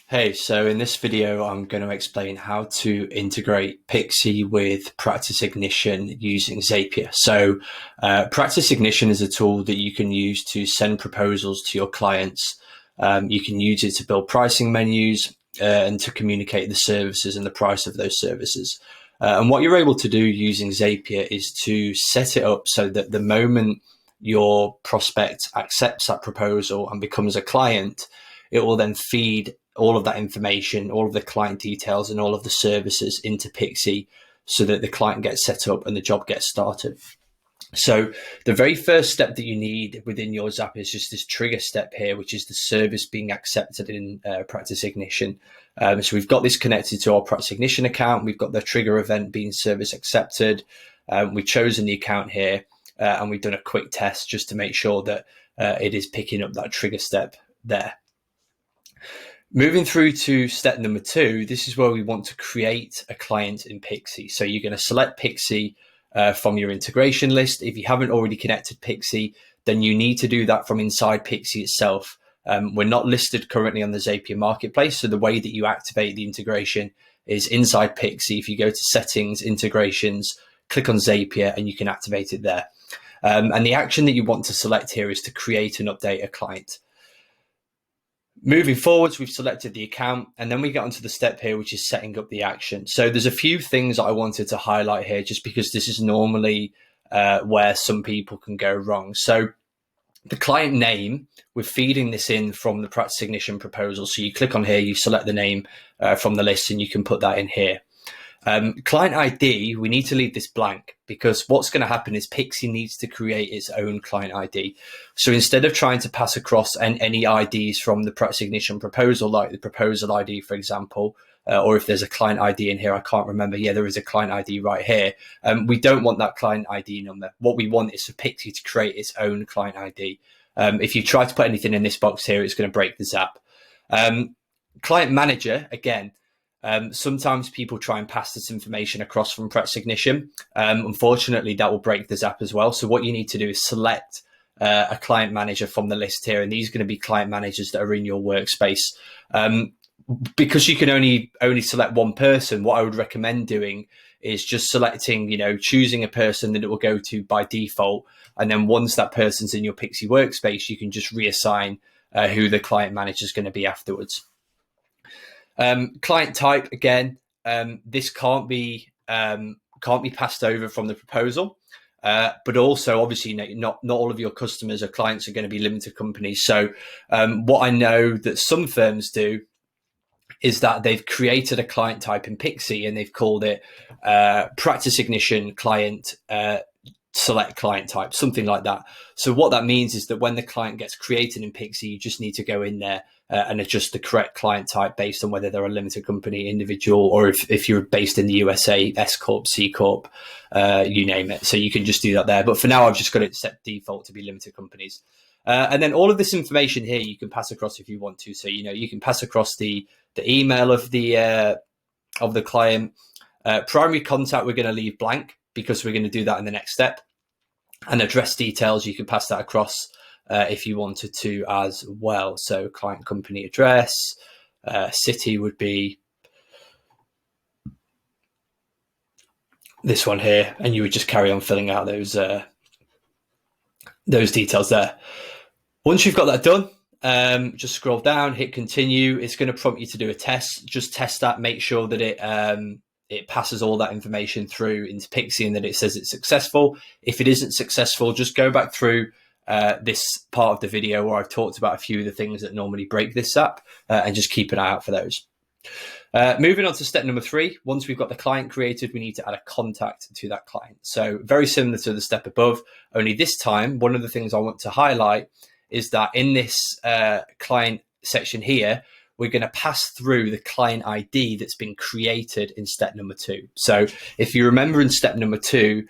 Hey, so in this video, I'm going to explain how to integrate Pixie with Practice Ignition using Zapier. Practice Ignition is a tool that you can use to send proposals to your clients. You can use it to build pricing menus and to communicate the services and the price of those services. And what you're able to do using Zapier is to set it up so that the moment your prospect accepts that proposal and becomes a client, it will then feed all of that information, all of the client details and all of the services into Pixie so that the client gets set up and the job gets started. So the very first step that you need within your Zapier is just this trigger step here, which is the service being accepted in Practice Ignition. So we've got this connected to our Practice Ignition account. We've got the trigger event being service accepted. We've chosen the account here and we've done a quick test just to make sure that it is picking up that trigger step there. Moving through to step number 2, this is where we want to create a client in Pixie. So you're going to select Pixie from your integration list. If you haven't already connected Pixie, then you need to do that from inside Pixie itself. We're not listed currently on the Zapier marketplace. So the way that you activate the integration is inside Pixie. If you go to settings, integrations, click on Zapier and you can activate it there. And the action that you want to select here is to create and update a client. Moving forwards, we've selected the account and then we get onto the step here, which is setting up the action. So there's a few things that I wanted to highlight here, just because this is normally where some people can go wrong. So the client name, we're feeding this in from the Practice Ignition proposal. So you click on here, you select the name from the list and you can put that in here. Client ID, we need to leave this blank because what's going to happen is Pixie needs to create its own client ID. So instead of trying to pass across any IDs from the Practice Ignition proposal, like the proposal ID, for example, or if there's a client ID in here, I can't remember. Yeah, there is a client ID right here. We don't want that client ID number. What we want is for Pixie to create its own client ID. If you try to put anything in this box here, it's going to break the Zap. Client manager, again, sometimes people try and pass this information across from Practice Ignition. Unfortunately, that will break the Zap as well. So what you need to do is select a client manager from the list here. And these are going to be client managers that are in your workspace. Because you can only select one person, what I would recommend doing is just selecting, choosing a person that it will go to by default. And then once that person's in your Pixie workspace, you can just reassign who the client manager is going to be afterwards. Client type, again, this can't be passed over from the proposal, but also obviously not all of your customers or clients are going to be limited companies. So what I know that some firms do is that they've created a client type in Pixie and they've called it Practice Ignition client select client type, something like that. So what that means is that when the client gets created in Pixie, you just need to go in there and adjust the correct client type based on whether they're a limited company, individual, or if you're based in the USA, S Corp, C Corp, you name it. So you can just do that there. But for now, I've just got it set default to be limited companies. And then all of this information here, you can pass across if you want to. So, you can pass across the email of the client. Primary contact, we're going to leave blank because we're going to do that in the next step. And address details, you can pass that across if you wanted to as well. So client company address, city would be this one here, and you would just carry on filling out those details there. Once you've got that done, just scroll down, hit continue. It's going to prompt you to do a test. Just test that, make sure that it passes all that information through into Pixie and that it says it's successful. If it isn't successful, just go back through this part of the video where I've talked about a few of the things that normally break this app and just keep an eye out for those. Moving on to step number 3, once we've got the client created, we need to add a contact to that client. So very similar to the step above, only this time, one of the things I want to highlight is that in this client section here, we're going to pass through the client ID that's been created in step number 2. So if you remember in step number 2,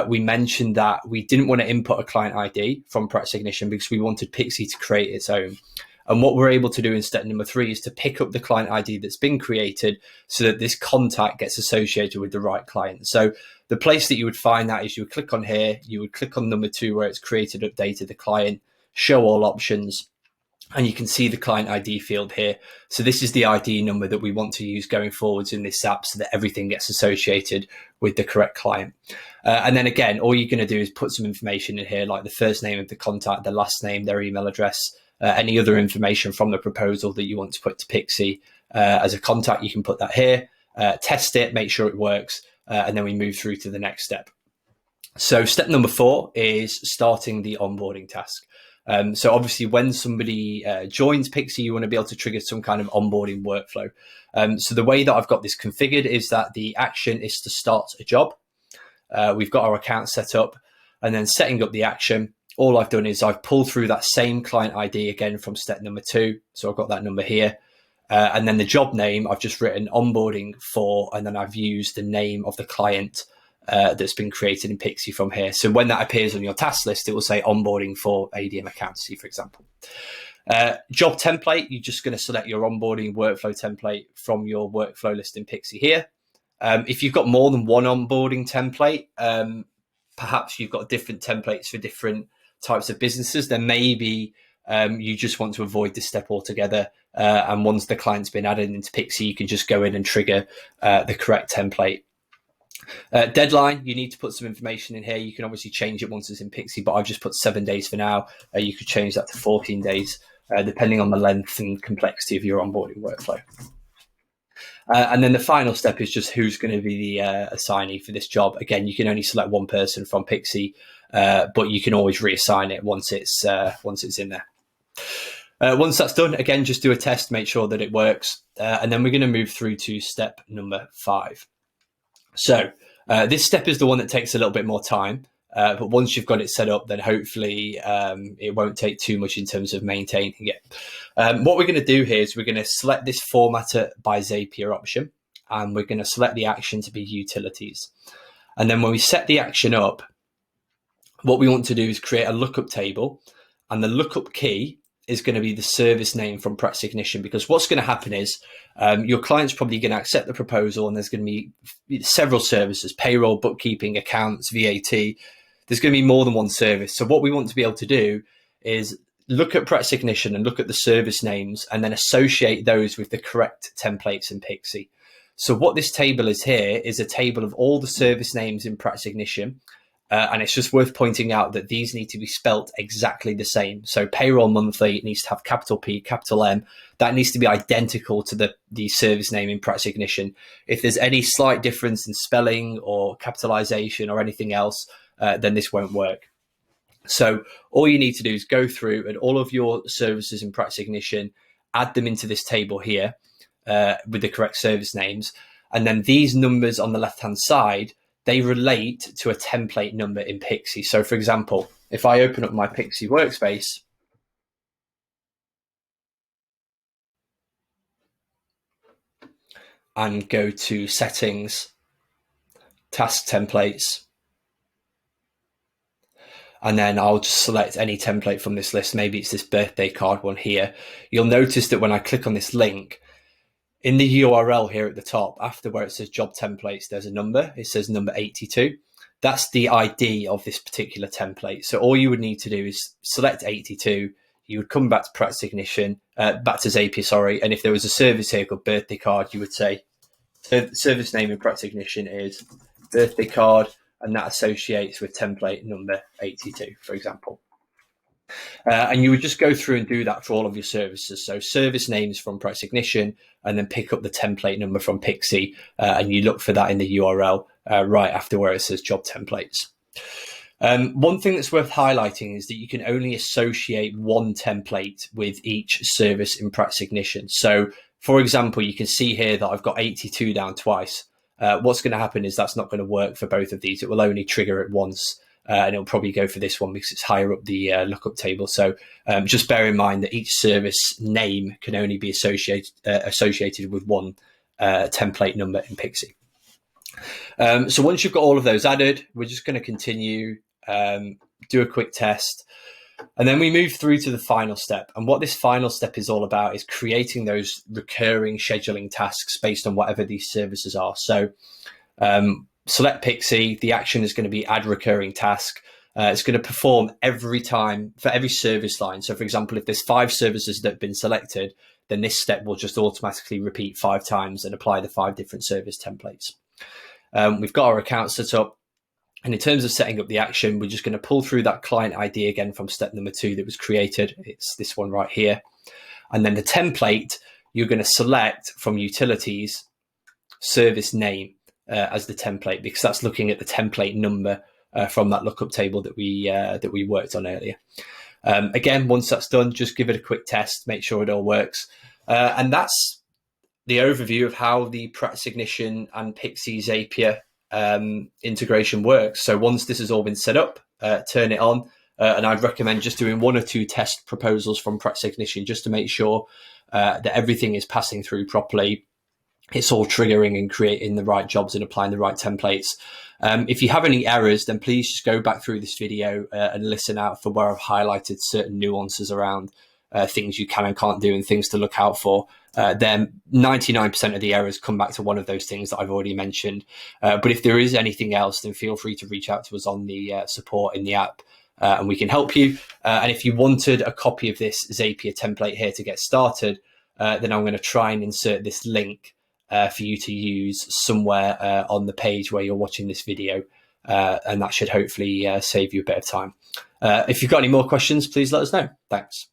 we mentioned that we didn't want to input a client ID from Practice Ignition because we wanted Pixie to create its own. And what we're able to do in step number 3 is to pick up the client ID that's been created so that this contact gets associated with the right client. So the place that you would find that is you would click on here, you would click on number 2 where it's created, updated the client, show all options. And you can see the client ID field here. So this is the ID number that we want to use going forwards in this app so that everything gets associated with the correct client. And then again, all you're going to do is put some information in here, like the first name of the contact, their last name, their email address, any other information from the proposal that you want to put to Pixie as a contact. You can put that here, test it, make sure it works, and then we move through to the next step. So step number 4 is starting the onboarding task. So obviously when somebody joins Pixie, you want to be able to trigger some kind of onboarding workflow. So the way that I've got this configured is that the action is to start a job. We've got our account set up, and then setting up the action. All I've done is I've pulled through that same client ID again from step number 2. So I've got that number here. And then the job name, I've just written onboarding for, and then I've used the name of the client that's been created in Pixie from here. So when that appears on your task list, it will say onboarding for ADM accountancy, for example. Job template, you're just going to select your onboarding workflow template from your workflow list in Pixie here. If you've got more than one onboarding template, perhaps you've got different templates for different types of businesses, then maybe you just want to avoid this step altogether. And once the client's been added into Pixie, you can just go in and trigger the correct template. Deadline, you need to put some information in here. You can obviously change it once it's in Pixie, but I've just put 7 days for now. You could change that to 14 days, depending on the length and complexity of your onboarding workflow. And then the final step is just who's going to be the assignee for this job. Again, you can only select one person from Pixie, but you can always reassign it once it's in there. Once that's done, again, just do a test, make sure that it works. And then we're going to move through to step number 5. So this step is the one that takes a little bit more time, but once you've got it set up, then hopefully it won't take too much in terms of maintaining it. What we're going to do here is we're going to select this Formatter by Zapier option, and we're going to select the action to be utilities. And then when we set the action up, what we want to do is create a lookup table, and the lookup key is going to be the service name from Practice Ignition, because what's going to happen is your client's probably going to accept the proposal, and there's going to be several services: payroll, bookkeeping, accounts, VAT. There's going to be more than one service. So what we want to be able to do is look at Practice Ignition and look at the service names, and then associate those with the correct templates in Pixie. So what this table is here is a table of all the service names in Practice Ignition. And it's just worth pointing out that these need to be spelt exactly the same. So payroll monthly needs to have capital P, capital M. That needs to be identical to the service name in Practice Ignition. If there's any slight difference in spelling or capitalization or anything else, then this won't work. So all you need to do is go through and all of your services in Practice Ignition, add them into this table here with the correct service names. And then these numbers on the left-hand side, they relate to a template number in Pixie. So for example, if I open up my Pixie workspace, and go to settings, task templates, and then I'll just select any template from this list. Maybe it's this birthday card one here. You'll notice that when I click on this link, in the URL here at the top, after where it says job templates, there's a number. It says number 82. That's the ID of this particular template. So all you would need to do is select 82. You would come back to Practice Ignition, back to Zapier, sorry. And if there was a service here called birthday card, you would say service name in Practice Ignition is birthday card, and that associates with template number 82, for example. And you would just go through and do that for all of your services. So service names from Practice Ignition, and then pick up the template number from Pixie, and you look for that in the URL right after where it says job templates. One thing that's worth highlighting is that you can only associate one template with each service in Practice Ignition. So for example, you can see here that I've got 82 down twice. What's going to happen is that's not going to work for both of these. It will only trigger it once. And it'll probably go for this one because it's higher up the lookup table. So just bear in mind that each service name can only be associated with one template number in Pixie. So once you've got all of those added, we're just going to continue, do a quick test, and then we move through to the final step. And what this final step is all about is creating those recurring scheduling tasks based on whatever these services are. So select Pixie. The action is going to be add recurring task. It's going to perform every time for every service line. So for example, if there's 5 services that have been selected, then this step will just automatically repeat 5 times and apply the 5 different service templates. We've got our account set up. And in terms of setting up the action, we're just going to pull through that client ID again from step number 2 that was created. It's this one right here. And then the template, you're going to select from utilities, service name as the template, because that's looking at the template number from that lookup table that we worked on earlier. Again, once that's done, just give it a quick test, make sure it all works. And that's the overview of how the Practice Ignition and Pixie Zapier integration works. So once this has all been set up, turn it on. And I'd recommend just doing 1 or 2 test proposals from Practice Ignition just to make sure that everything is passing through properly. It's all triggering and creating the right jobs and applying the right templates. If you have any errors, then please just go back through this video and listen out for where I've highlighted certain nuances around things you can and can't do and things to look out for. Then 99% of the errors come back to one of those things that I've already mentioned. But if there is anything else, then feel free to reach out to us on the support in the app. And we can help you. And if you wanted a copy of this Zapier template here to get started, then I'm going to try and insert this link for you to use somewhere on the page where you're watching this video. And that should hopefully save you a bit of time. If you've got any more questions, please let us know. Thanks.